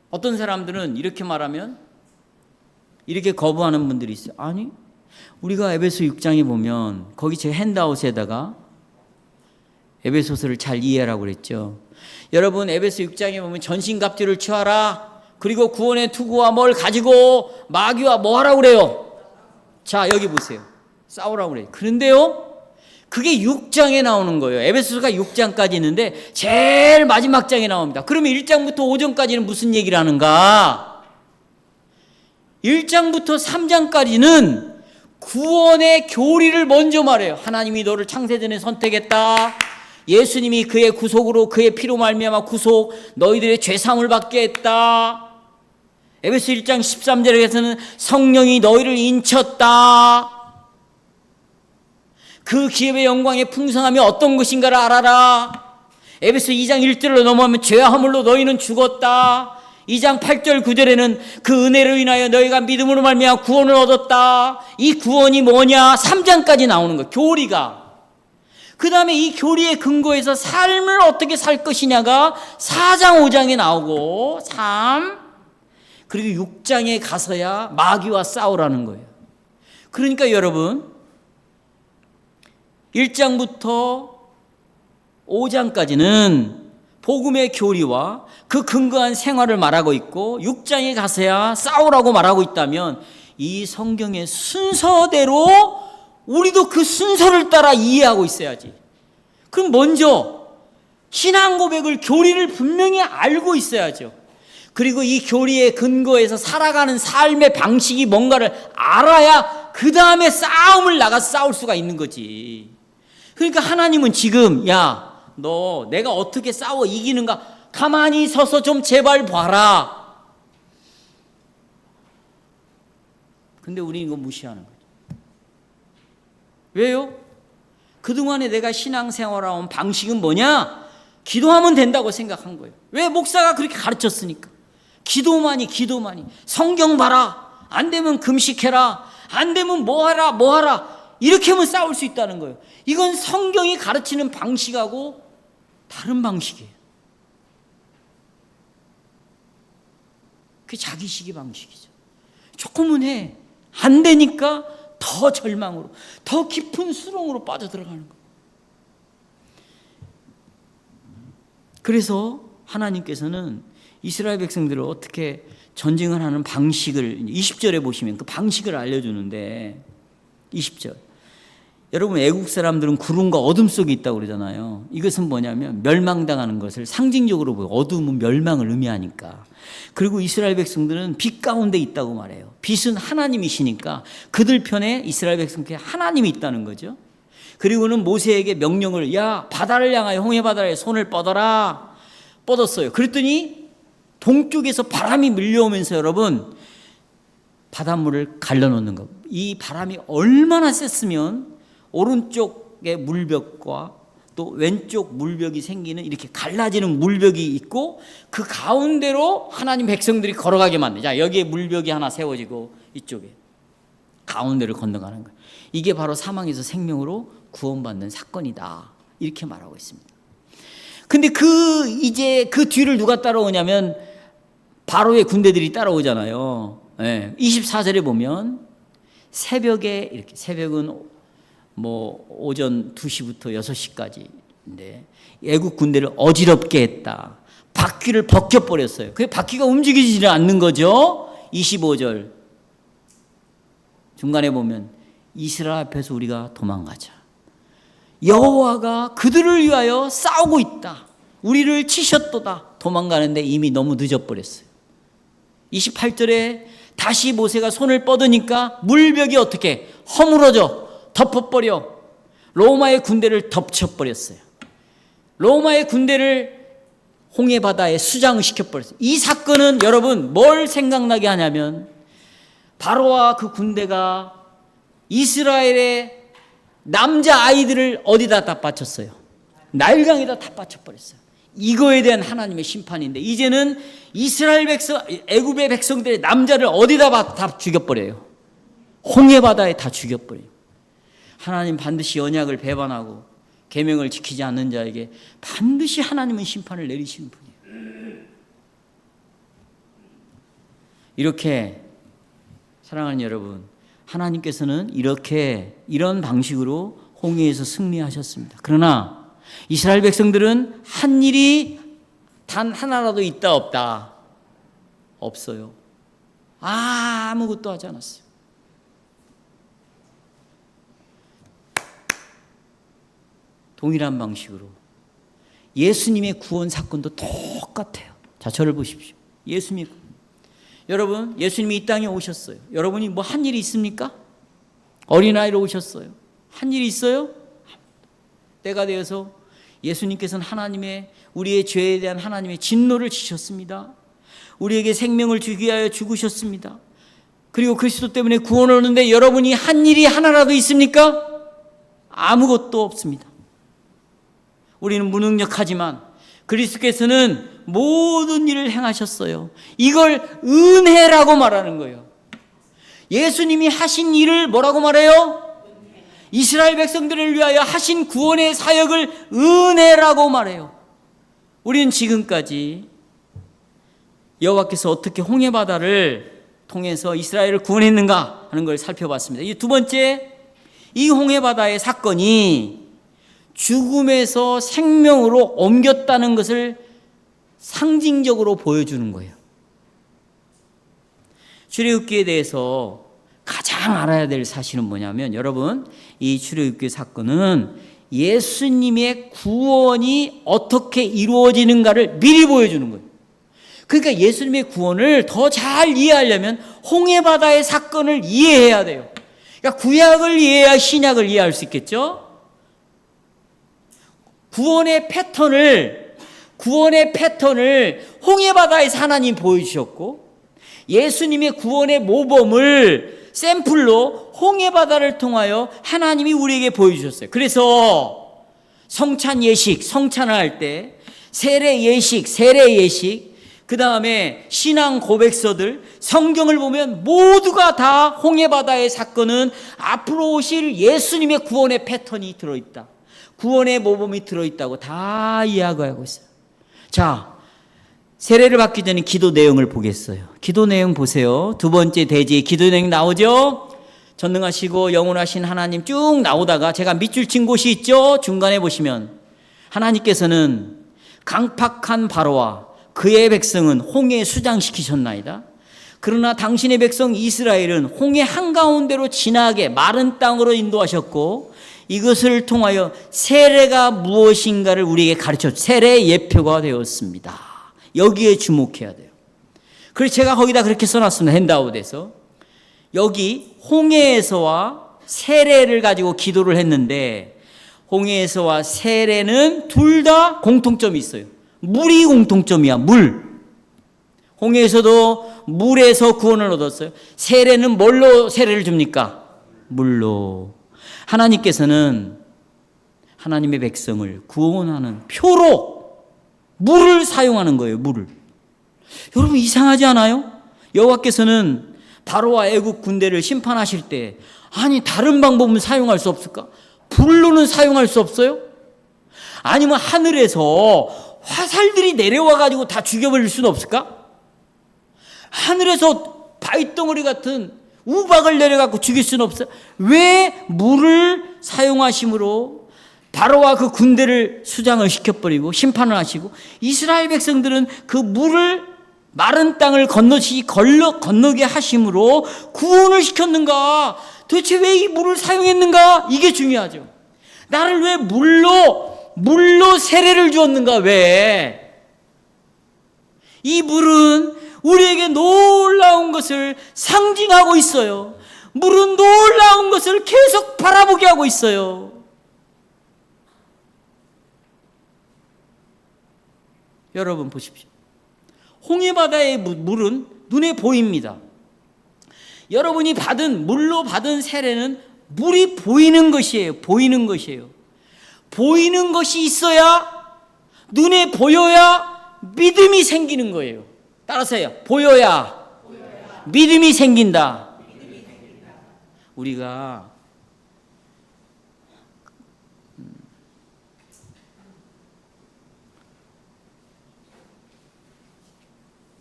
어떤 사람들은 이렇게 말하면 이렇게 거부하는 분들이 있어요. 아니, 우리가 에베소 6장에 보면 거기 제 핸드아웃에다가 에베소서를 잘 이해하라고 그랬죠. 여러분, 에베소 6장에 보면 전신갑주를 취하라, 그리고 구원의 투구와 뭘 가지고 마귀와 뭐 하라고 그래요? 자, 여기 보세요. 싸우라고 그래요. 그런데요, 그게 6장에 나오는 거예요. 에베소서가 6장까지 있는데 제일 마지막 장에 나옵니다. 그러면 1장부터 5장까지는 무슨 얘기를 하는가? 1장부터 3장까지는 구원의 교리를 먼저 말해요. 하나님이 너를 창세전에 선택했다. 예수님이 그의 구속으로, 그의 피로 말미암아 구속, 너희들의 죄사함을 받게 했다. 에베소 1장 13절에서는 성령이 너희를 인쳤다. 그 기업의 영광의 풍성함이 어떤 것인가를 알아라. 에베소 2장 1절로 넘어가면 죄와 허물로 너희는 죽었다. 2장 8절 9절에는 그 은혜로 인하여 너희가 믿음으로 말미암아 구원을 얻었다. 이 구원이 뭐냐? 3장까지 나오는 거, 교리가. 그 다음에 이 교리의 근거에서 삶을 어떻게 살 것이냐가 4장 5장에 나오고, 그리고 6장에 가서야 마귀와 싸우라는 거예요. 그러니까 여러분, 1장부터 5장까지는 복음의 교리와 그 근거한 생활을 말하고 있고 6장에 가서야 싸우라고 말하고 있다면 이 성경의 순서대로 우리도 그 순서를 따라 이해하고 있어야지. 그럼 먼저 신앙 고백을, 교리를 분명히 알고 있어야죠. 그리고 이 교리의 근거에서 살아가는 삶의 방식이 뭔가를 알아야 그 다음에 싸움을 나가서 싸울 수가 있는 거지. 그러니까 하나님은 지금 너 내가 어떻게 싸워 이기는가 가만히 서서 좀 제발 봐라. 근데 우리는 이거 무시하는 거죠. 왜요? 그동안에 내가 신앙생활하는 방식은 뭐냐? 기도하면 된다고 생각한 거예요. 왜? 목사가 그렇게 가르쳤으니까. 기도만이. 성경 봐라. 안 되면 금식해라. 안 되면 뭐 하라. 이렇게 하면 싸울 수 있다는 거예요. 이건 성경이 가르치는 방식하고 다른 방식이에요. 그게 자기식의 방식이죠. 조금은 해. 안 되니까 더 절망으로, 더 깊은 수렁으로 빠져들어가는 거예요. 그래서 하나님께서는 이스라엘 백성들을 어떻게 전쟁을 하는 방식을 20절에 보시면 그 방식을 알려주는데 20절. 여러분 애국 사람들은 구름과 어둠 속에 있다고 그러잖아요. 이것은 뭐냐면 멸망당하는 것을 상징적으로 보여. 어둠은 멸망을 의미하니까. 그리고 이스라엘 백성들은 빛 가운데 있다고 말해요. 빛은 하나님이시니까 그들 편에 이스라엘 백성께 하나님이 있다는 거죠. 그리고는 모세에게 명령을 바다를 향하여 홍해 바다에 손을 뻗어라. 뻗었어요. 그랬더니 동쪽에서 바람이 밀려오면서 여러분 바닷물을 갈라놓는 것. 이 바람이 얼마나 셌으면 오른쪽의 물벽과 또 왼쪽 물벽이 생기는 이렇게 갈라지는 물벽이 있고 그 가운데로 하나님 백성들이 걸어가게 만드죠. 자, 여기에 물벽이 하나 세워지고 이쪽에 가운데를 건너가는 거예요. 이게 바로 사망에서 생명으로 구원받는 사건이다. 이렇게 말하고 있습니다. 근데 이제 그 뒤를 누가 따라오냐면 바로의 군대들이 따라오잖아요. 24절에 보면 새벽에 이렇게 새벽은 오전 2시부터 6시까지인데 애국 군대를 어지럽게 했다. 바퀴를 벗겨버렸어요. 그 바퀴가 움직이지 않는 거죠. 25절 중간에 보면 이스라엘 앞에서 우리가 도망가자. 여호와가 그들을 위하여 싸우고 있다. 우리를 치셨도다. 도망가는데 이미 너무 늦어버렸어요. 28절에 다시 모세가 손을 뻗으니까 물벽이 어떻게 허물어져 덮어버려 로마의 군대를 덮쳐버렸어요. 로마의 군대를 홍해바다에 수장을 시켜버렸어요. 이 사건은 여러분 뭘 생각나게 하냐면 바로와 그 군대가 이스라엘의 남자 아이들을 어디다 다 바쳤어요? 나일강에다 다 바쳐버렸어요. 이거에 대한 하나님의 심판인데 이제는 이스라엘 백성, 애굽의 백성들의 남자를 어디다 다 죽여버려요? 홍해바다에 다 죽여버려요. 하나님 반드시 언약을 배반하고 계명을 지키지 않는 자에게 반드시 하나님은 심판을 내리시는 분이에요. 이렇게 사랑하는 여러분, 하나님께서는 이런 방식으로 홍해에서 승리하셨습니다. 그러나 이스라엘 백성들은 한 일이 단 하나라도 있다 없다? 없어요. 아무것도 하지 않았어요. 동일한 방식으로 예수님의 구원 사건도 똑같아요. 자, 저를 보십시오. 여러분, 예수님이 이 땅에 오셨어요. 여러분이 뭐 한 일이 있습니까? 어린아이로 오셨어요. 한 일이 있어요? 때가 되어서 예수님께서는 우리의 죄에 대한 하나님의 진노를 지셨습니다. 우리에게 생명을 주기 위하여 죽으셨습니다. 그리고 그리스도 때문에 구원을 얻는데 여러분이 한 일이 하나라도 있습니까? 아무것도 없습니다. 우리는 무능력하지만 그리스도께서는 모든 일을 행하셨어요. 이걸 은혜라고 말하는 거예요. 예수님이 하신 일을 뭐라고 말해요? 이스라엘 백성들을 위하여 하신 구원의 사역을 은혜라고 말해요. 우리는 지금까지 여호와께서 어떻게 홍해바다를 통해서 이스라엘을 구원했는가 하는 걸 살펴봤습니다. 이 두 번째, 이 홍해바다의 사건이 죽음에서 생명으로 옮겼다는 것을 상징적으로 보여주는 거예요. 출애굽기에 대해서 가장 알아야 될 사실은 뭐냐면, 여러분, 이 출애굽기 사건은 예수님의 구원이 어떻게 이루어지는가를 미리 보여주는 거예요. 그러니까 예수님의 구원을 더 잘 이해하려면 홍해바다의 사건을 이해해야 돼요. 그러니까 구약을 이해해야 신약을 이해할 수 있겠죠. 구원의 패턴을 홍해바다에서 하나님 보여주셨고, 예수님의 구원의 모범을 샘플로 홍해바다를 통하여 하나님이 우리에게 보여주셨어요. 그래서 성찬 예식, 성찬을 할 때 세례 예식, 그 다음에 신앙 고백서들, 성경을 보면 모두가 다 홍해바다의 사건은 앞으로 오실 예수님의 구원의 패턴이 들어있다, 구원의 모범이 들어있다고 다 이야기하고 있어요. 자, 세례를 받기 전에 기도 내용을 보겠어요. 기도 내용 보세요. 두 번째 대지의 기도 내용 나오죠. 전능하시고 영원하신 하나님 쭉 나오다가 제가 밑줄 친 곳이 있죠. 중간에 보시면 하나님께서는 강팍한 바로와 그의 백성은 홍해에 수장시키셨나이다. 그러나 당신의 백성 이스라엘은 홍해 한가운데로 지나게 마른 땅으로 인도하셨고, 이것을 통하여 세례가 무엇인가를 우리에게 가르쳐 세례의 예표가 되었습니다. 여기에 주목해야 돼요. 그래서 제가 거기다 그렇게 써놨습니다. 핸드아웃에서. 여기 홍해에서와 세례를 가지고 기도를 했는데, 홍해에서와 세례는 둘 다 공통점이 있어요. 물이 공통점이야. 물. 홍해에서도 물에서 구원을 얻었어요. 세례는 뭘로 세례를 줍니까? 물로. 하나님께서는 하나님의 백성을 구원하는 표로 물을 사용하는 거예요. 물을. 여러분, 이상하지 않아요? 여호와께서는 바로와 애국 군대를 심판하실 때, 아니 다른 방법은 사용할 수 없을까? 불로는 사용할 수 없어요? 아니면 하늘에서 화살들이 내려와 가지고 다 죽여버릴 수는 없을까? 하늘에서 바위덩어리 같은 우박을 내려갖고 죽일 수는 없어요? 왜 물을 사용하심으로 바로와 그 군대를 수장을 시켜버리고 심판을 하시고, 이스라엘 백성들은 그 물을 마른 땅을 건너게 하심으로 구원을 시켰는가? 도대체 왜 이 물을 사용했는가? 이게 중요하죠. 나를 왜 물로 세례를 주었는가? 왜? 이 물은 우리에게 놀라운 것을 상징하고 있어요. 물은 놀라운 것을 계속 바라보게 하고 있어요. 여러분 보십시오. 홍해바다의 물은 눈에 보입니다. 여러분이 물로 받은 세례는 물이 보이는 것이에요. 보이는 것이에요. 보이는 것이 있어야, 눈에 보여야 믿음이 생기는 거예요. 따라서요. 보여야 믿음이 생긴다. 우리가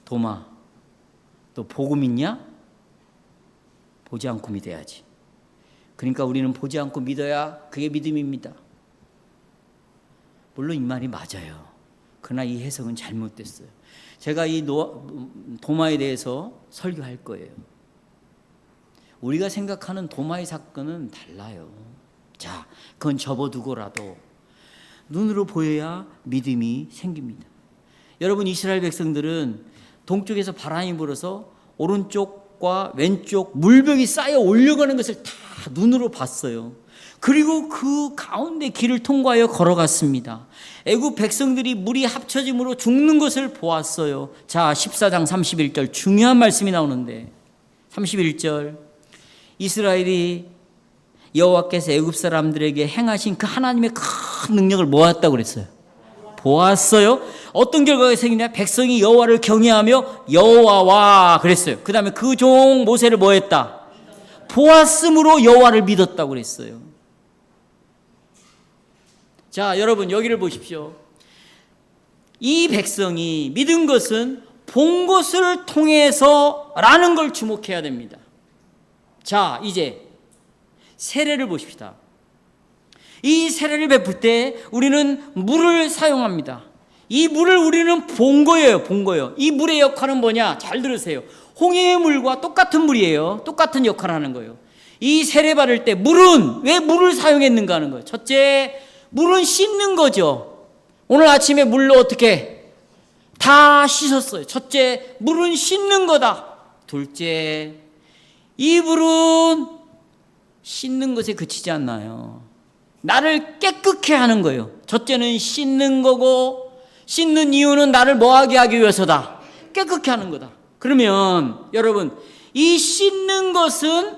도마, 또 복음 있냐? 보지 않고 믿어야지. 그러니까 우리는 보지 않고 믿어야 그게 믿음입니다. 물론 이 말이 맞아요. 그러나 이 해석은 잘못됐어요. 제가 이 도마에 대해서 설교할 거예요. 우리가 생각하는 도마의 사건은 달라요. 자, 그건 접어두고라도 눈으로 보여야 믿음이 생깁니다. 여러분, 이스라엘 백성들은 동쪽에서 바람이 불어서 오른쪽과 왼쪽 물벽이 쌓여 올려가는 것을 다 눈으로 봤어요. 그리고 그 가운데 길을 통과하여 걸어갔습니다. 애굽 백성들이 물이 합쳐짐으로 죽는 것을 보았어요. 자, 14장 31절 중요한 말씀이 나오는데, 31절 이스라엘이 여호와께서 애굽 사람들에게 행하신 그 하나님의 큰 능력을 보았다고 그랬어요. 보았어요. 어떤 결과가 생기냐? 백성이 여호와를 경외하며 여호와와 그랬어요. 그 다음에 그 종 모세를 뭐 했다? 보았으므로 여호와를 믿었다고 그랬어요. 자, 여러분 여기를 보십시오. 이 백성이 믿은 것은 본 것을 통해서라는 걸 주목해야 됩니다. 자, 이제 세례를 보십시다. 이 세례를 베풀 때 우리는 물을 사용합니다. 이 물을 우리는 본 거예요. 본 거예요. 이 물의 역할은 뭐냐? 잘 들으세요. 홍해의 물과 똑같은 물이에요. 똑같은 역할을 하는 거예요. 이 세례 받을 때 물은 왜 물을 사용했는가 하는 거예요. 첫째, 물은 씻는 거죠. 오늘 아침에 물로 어떻게 다 씻었어요. 첫째, 물은 씻는 거다. 둘째, 이 물은 씻는 것에 그치지 않나요? 나를 깨끗게 하는 거예요. 첫째는 씻는 거고, 씻는 이유는 나를 뭐하게 하기 위해서다. 깨끗게 하는 거다. 그러면 여러분, 이 씻는 것은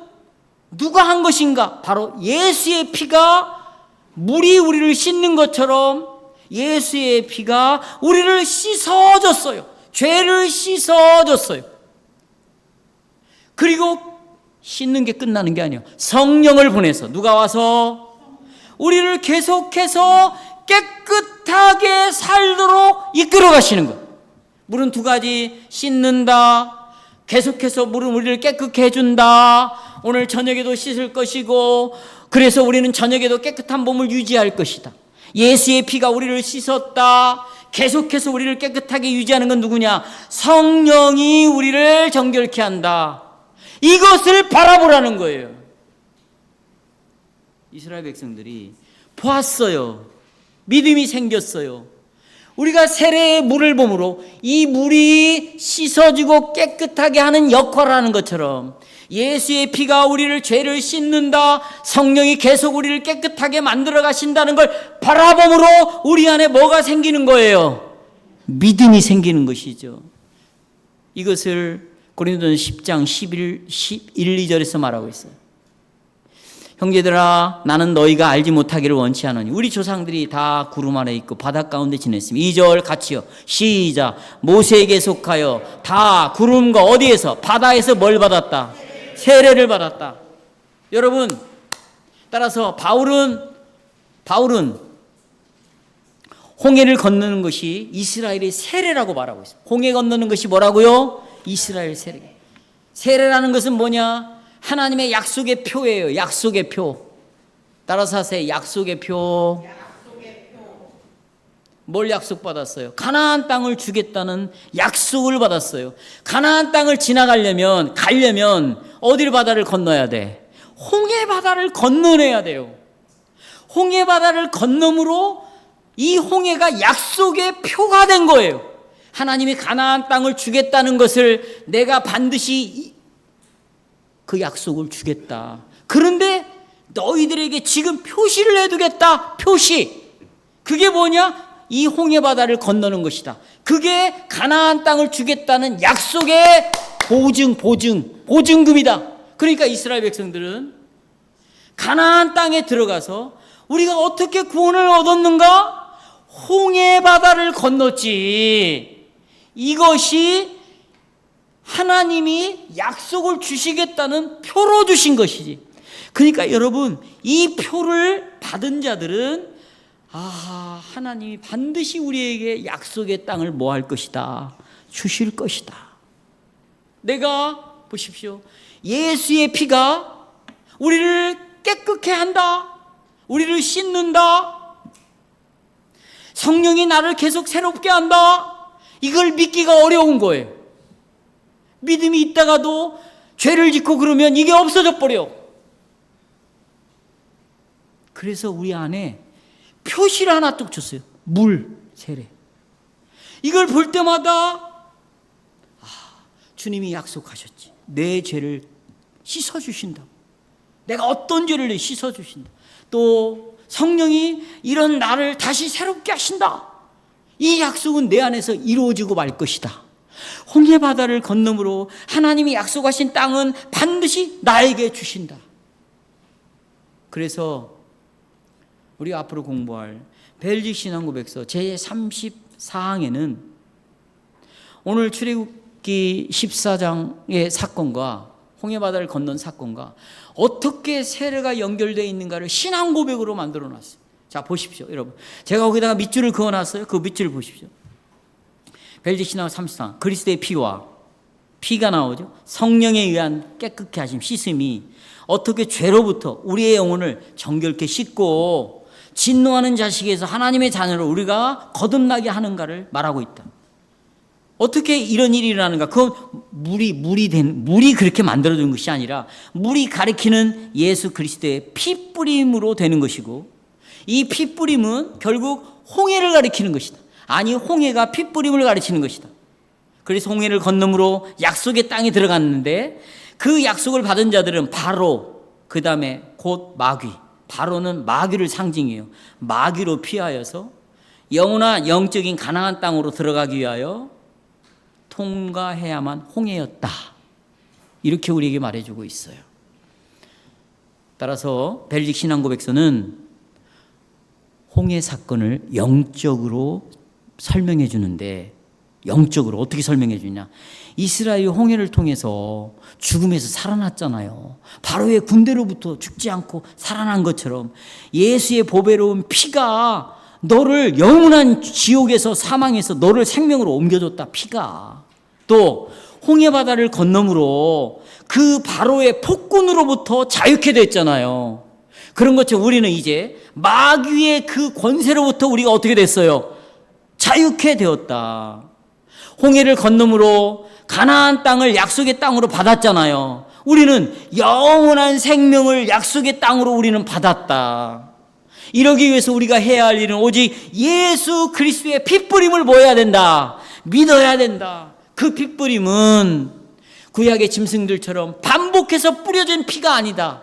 누가 한 것인가? 바로 예수의 피가, 물이 우리를 씻는 것처럼 예수의 피가 우리를 씻어줬어요. 죄를 씻어줬어요. 그리고 씻는 게 끝나는 게 아니에요. 성령을 보내서 누가 와서 우리를 계속해서 깨끗하게 살도록 이끌어 가시는 거예요. 물은 두 가지, 씻는다. 계속해서 물은 우리를 깨끗게 해준다. 오늘 저녁에도 씻을 것이고, 그래서 우리는 저녁에도 깨끗한 몸을 유지할 것이다. 예수의 피가 우리를 씻었다. 계속해서 우리를 깨끗하게 유지하는 건 누구냐? 성령이 우리를 정결케 한다. 이것을 바라보라는 거예요. 이스라엘 백성들이 보았어요. 믿음이 생겼어요. 우리가 세례의 물을 봄으로 이 물이 씻어주고 깨끗하게 하는 역할을 하는 것처럼 예수의 피가 우리를 죄를 씻는다. 성령이 계속 우리를 깨끗하게 만들어 가신다는 걸 바라봄으로 우리 안에 뭐가 생기는 거예요? 믿음이 생기는 것이죠. 이것을 고린도전서 10장 11, 2절에서 말하고 있어요. 형제들아, 나는 너희가 알지 못하기를 원치 않으니 우리 조상들이 다 구름 아래 있고 바닷 가운데 지냈으며 2절 같이요. 시작. 모세에게 속하여 다 구름과 어디에서? 바다에서 뭘 받았다? 세례를 받았다. 여러분, 따라서 바울은 홍해를 건너는 것이 이스라엘의 세례라고 말하고 있어요. 홍해 건너는 것이 뭐라고요? 이스라엘 세례. 세례라는 것은 뭐냐? 하나님의 약속의 표예요. 약속의 표. 따라서 하세요. 약속의 표. 뭘 약속받았어요? 가나안 땅을 주겠다는 약속을 받았어요. 가나안 땅을 가려면 어디를 바다를 건너야 돼? 홍해 바다를 건너내야 돼요. 홍해 바다를 건너므로 이 홍해가 약속의 표가 된 거예요. 하나님이 가나안 땅을 주겠다는 것을 내가 반드시 그 약속을 주겠다. 그런데 너희들에게 지금 표시를 해두겠다. 표시. 그게 뭐냐? 이 홍해 바다를 건너는 것이다. 그게 가나안 땅을 주겠다는 약속의 보증금이다. 그러니까 이스라엘 백성들은 가나안 땅에 들어가서 우리가 어떻게 구원을 얻었는가? 홍해 바다를 건넜지. 이것이 하나님이 약속을 주시겠다는 표로 주신 것이지. 그러니까 여러분, 이 표를 받은 자들은 하나님이 반드시 우리에게 약속의 땅을 뭐 할 것이다? 주실 것이다. 내가 보십시오. 예수의 피가 우리를 깨끗게 한다. 우리를 씻는다. 성령이 나를 계속 새롭게 한다. 이걸 믿기가 어려운 거예요. 믿음이 있다가도 죄를 짓고 그러면 이게 없어져 버려. 그래서 우리 안에 표시를 하나 뚝 줬어요. 물, 세례. 이걸 볼 때마다 주님이 약속하셨지. 내 죄를 씻어주신다. 내가 어떤 죄를 씻어주신다. 또 성령이 이런 나를 다시 새롭게 하신다. 이 약속은 내 안에서 이루어지고 말 것이다. 홍해 바다를 건너므로 하나님이 약속하신 땅은 반드시 나에게 주신다. 그래서 우리가 앞으로 공부할 벨기 신앙고백서 제34항에는 오늘 출애굽기 14장의 사건과 홍해 바다를 건넌 사건과 어떻게 세례가 연결되어 있는가를 신앙고백으로 만들어 놨어요. 자, 보십시오, 여러분. 제가 거기다가 밑줄을 그어놨어요. 그 밑줄을 보십시오. 벨기 신앙 34장, 그리스도의 피가 나오죠. 성령에 의한 깨끗게 하심, 씻음이 어떻게 죄로부터 우리의 영혼을 정결케 씻고 진노하는 자식에서 하나님의 자녀로 우리가 거듭나게 하는가를 말하고 있다. 어떻게 이런 일이 일어나는가? 그건 물이 그렇게 만들어진 것이 아니라 물이 가리키는 예수 그리스도의 피 뿌림으로 되는 것이고, 이 피 뿌림은 결국 홍해를 가리키는 것이다. 아니, 홍해가 피 뿌림을 가리키는 것이다. 그래서 홍해를 건너므로 약속의 땅에 들어갔는데, 그 약속을 받은 자들은 바로, 그 다음에 곧 마귀, 바로는 마귀를 상징해요. 마귀로 피하여서 영원한 영적인 가나안 땅으로 들어가기 위하여 통과해야만 홍해였다. 이렇게 우리에게 말해주고 있어요. 따라서 벨릭 신앙고백서는 홍해 사건을 영적으로 설명해 주는데, 영적으로 어떻게 설명해 주냐? 이스라엘이 홍해를 통해서 죽음에서 살아났잖아요. 바로의 군대로부터 죽지 않고 살아난 것처럼 예수의 보배로운 피가 너를 영원한 지옥에서, 사망에서 너를 생명으로 옮겨줬다. 피가 또 홍해 바다를 건너므로 그 바로의 폭군으로부터 자유케 됐잖아요. 그런 것처럼 우리는 이제 마귀의 그 권세로부터 우리가 어떻게 됐어요? 자유케 되었다. 홍해를 건너므로 가나안 땅을 약속의 땅으로 받았잖아요. 우리는 영원한 생명을 약속의 땅으로 우리는 받았다. 이러기 위해서 우리가 해야 할 일은 오직 예수 그리스도의 핏뿌림을 보여야 된다. 믿어야 된다. 그 핏뿌림은 구약의 짐승들처럼 반복해서 뿌려진 피가 아니다.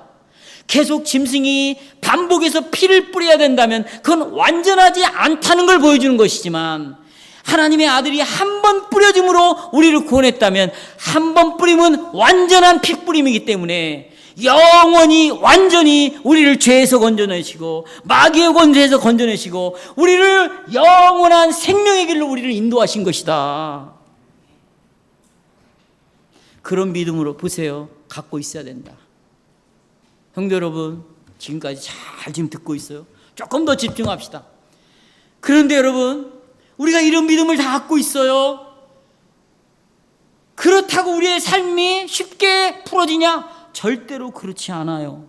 계속 짐승이 반복해서 피를 뿌려야 된다면 그건 완전하지 않다는 걸 보여주는 것이지만, 하나님의 아들이 한 번 뿌려짐으로 우리를 구원했다면 한 번 뿌림은 완전한 피 뿌림이기 때문에 영원히 완전히 우리를 죄에서 건져내시고 마귀의 권세에서 건져내시고 우리를 영원한 생명의 길로 우리를 인도하신 것이다. 그런 믿음으로 보세요. 갖고 있어야 된다. 형제 여러분, 지금까지 잘 지금 듣고 있어요. 조금 더 집중합시다. 그런데 여러분, 우리가 이런 믿음을 다 갖고 있어요. 그렇다고 우리의 삶이 쉽게 풀어지냐? 절대로 그렇지 않아요.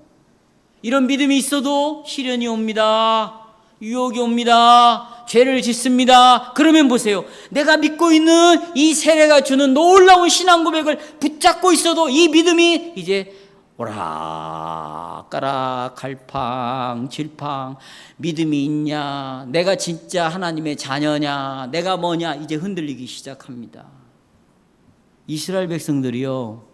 이런 믿음이 있어도 시련이 옵니다. 유혹이 옵니다. 죄를 짓습니다. 그러면 보세요. 내가 믿고 있는 이 세례가 주는 놀라운 신앙 고백을 붙잡고 있어도 이 믿음이 이제 오락가락 갈팡 질팡, 믿음이 있냐, 내가 진짜 하나님의 자녀냐, 내가 뭐냐, 이제 흔들리기 시작합니다. 이스라엘 백성들이요,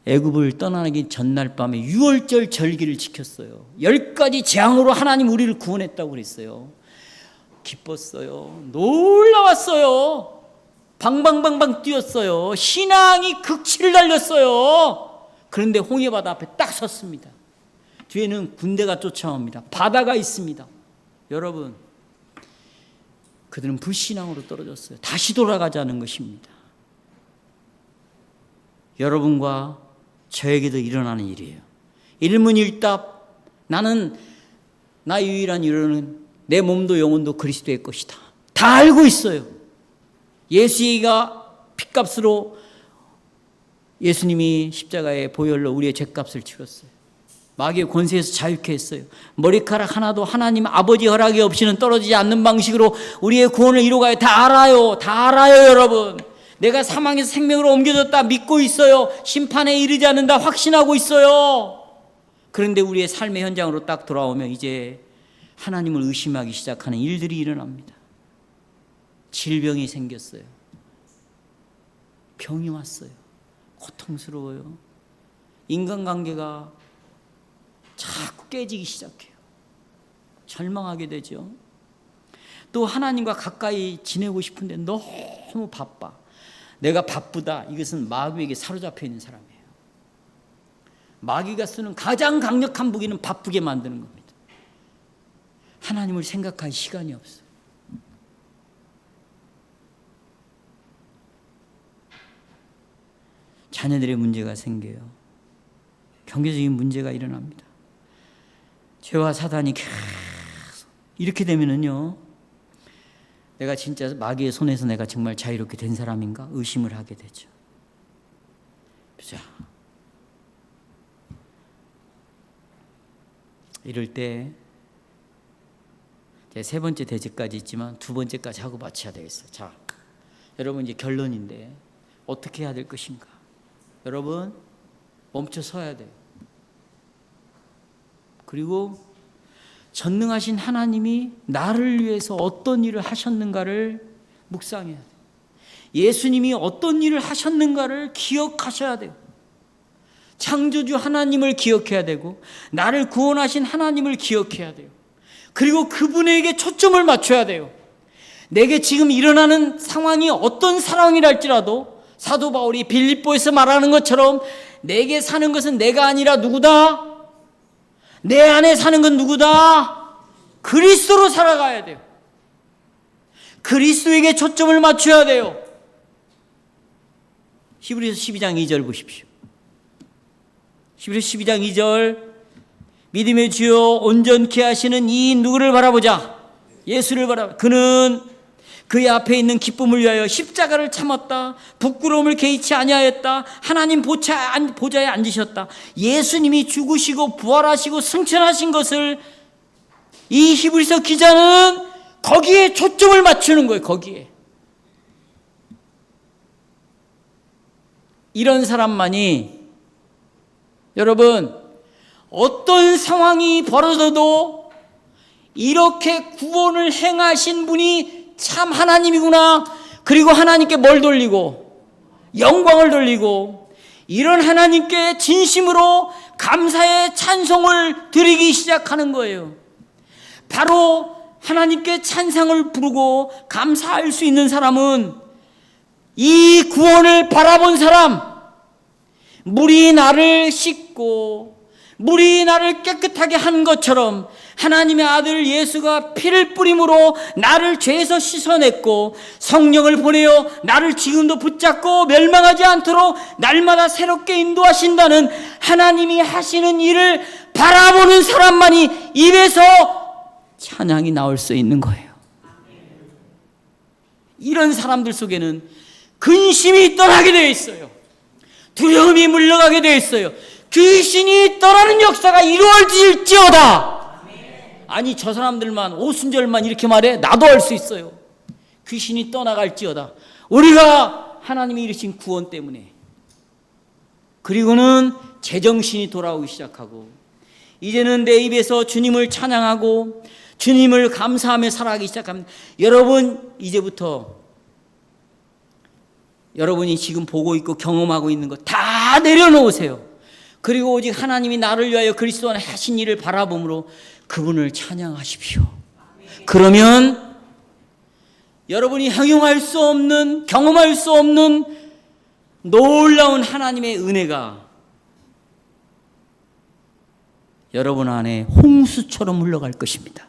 애굽을 떠나기 전날 밤에 유월절 절기를 지켰어요. 10가지 재앙으로 하나님 우리를 구원했다고 그랬어요. 기뻤어요. 놀라웠어요. 방방방방 뛰었어요. 신앙이 극치를 달렸어요. 그런데 홍해바다 앞에 딱 섰습니다. 뒤에는 군대가 쫓아옵니다. 바다가 있습니다. 여러분, 그들은 불신앙으로 떨어졌어요. 다시 돌아가자는 것입니다. 여러분과 저에게도 일어나는 일이에요. 일문일답, 나는 나의 유일한 위로는 내 몸도 영혼도 그리스도의 것이다. 다 알고 있어요. 예수가 핏값으로 예수님이 십자가의 보혈로 우리의 죄값을 치렀어요. 마귀의 권세에서 자유케 했어요. 머리카락 하나도 하나님 아버지 허락이 없이는 떨어지지 않는 방식으로 우리의 구원을 이루어가요. 다 알아요. 다 알아요, 여러분. 내가 사망에서 생명으로 옮겨졌다 믿고 있어요. 심판에 이르지 않는다 확신하고 있어요. 그런데 우리의 삶의 현장으로 딱 돌아오면 이제 하나님을 의심하기 시작하는 일들이 일어납니다. 질병이 생겼어요. 병이 왔어요. 고통스러워요. 인간관계가 자꾸 깨지기 시작해요. 절망하게 되죠. 또 하나님과 가까이 지내고 싶은데 너무 바빠. 내가 바쁘다. 이것은 마귀에게 사로잡혀 있는 사람이에요. 마귀가 쓰는 가장 강력한 무기는 바쁘게 만드는 겁니다. 하나님을 생각할 시간이 없어요. 자녀들의 문제가 생겨요. 경제적인 문제가 일어납니다. 죄와 사단이 계속 이렇게 되면은요, 내가 진짜 마귀의 손에서 내가 정말 자유롭게 된 사람인가 의심을 하게 되죠. 자, 이럴 때 제 세 번째 대제까지 있지만 두 번째까지 하고 마쳐야 되겠어요. 자, 여러분 이제 결론인데 어떻게 해야 될 것인가? 여러분 멈춰 서야 돼요. 그리고 전능하신 하나님이 나를 위해서 어떤 일을 하셨는가를 묵상해야 돼요. 예수님이 어떤 일을 하셨는가를 기억하셔야 돼요. 창조주 하나님을 기억해야 되고 나를 구원하신 하나님을 기억해야 돼요. 그리고 그분에게 초점을 맞춰야 돼요. 내게 지금 일어나는 상황이 어떤 상황이랄지라도 사도 바울이 빌립보에서 말하는 것처럼 내게 사는 것은 내가 아니라 누구다? 내 안에 사는 건 누구다? 그리스도로 살아가야 돼요. 그리스도에게 초점을 맞춰야 돼요. 히브리서 12장 2절 보십시오. 히브리서 12장 2절 믿음의 주요 온전케 하시는 이 누구를 바라보자. 예수를 바라보자. 그는 그의 앞에 있는 기쁨을 위하여 십자가를 참았다. 부끄러움을 개의치 아니하였다. 하나님 보좌에 앉으셨다. 예수님이 죽으시고 부활하시고 승천하신 것을 이 히브리서 기자는 거기에 초점을 맞추는 거예요. 거기에. 이런 사람만이 여러분 어떤 상황이 벌어져도 이렇게 구원을 행하신 분이 참 하나님이구나. 그리고 하나님께 뭘 돌리고 영광을 돌리고 이런 하나님께 진심으로 감사의 찬송을 드리기 시작하는 거예요. 바로 하나님께 찬상을 부르고 감사할 수 있는 사람은 이 구원을 바라본 사람, 물이 나를 씻고 물이 나를 깨끗하게 한 것처럼 하나님의 아들 예수가 피를 뿌림으로 나를 죄에서 씻어냈고 성령을 보내어 나를 지금도 붙잡고 멸망하지 않도록 날마다 새롭게 인도하신다는 하나님이 하시는 일을 바라보는 사람만이 입에서 찬양이 나올 수 있는 거예요. 이런 사람들 속에는 근심이 떠나게 되어 있어요. 두려움이 물러가게 되어 있어요. 귀신이 떠나는 역사가 이루어질지어다. 아니 저 사람들만 오순절만 이렇게 말해? 나도 할 수 있어요. 귀신이 떠나갈지어다. 우리가 하나님이 이루신 구원 때문에. 그리고는 제정신이 돌아오기 시작하고 이제는 내 입에서 주님을 찬양하고 주님을 감사하며 살아가기 시작합니다. 여러분 이제부터 여러분이 지금 보고 있고 경험하고 있는 거 다 내려놓으세요. 그리고 오직 하나님이 나를 위하여 그리스도 안에 하신 일을 바라봄으로 그분을 찬양하십시오. 그러면 여러분이 형용할 수 없는, 경험할 수 없는 놀라운 하나님의 은혜가 여러분 안에 홍수처럼 흘러갈 것입니다.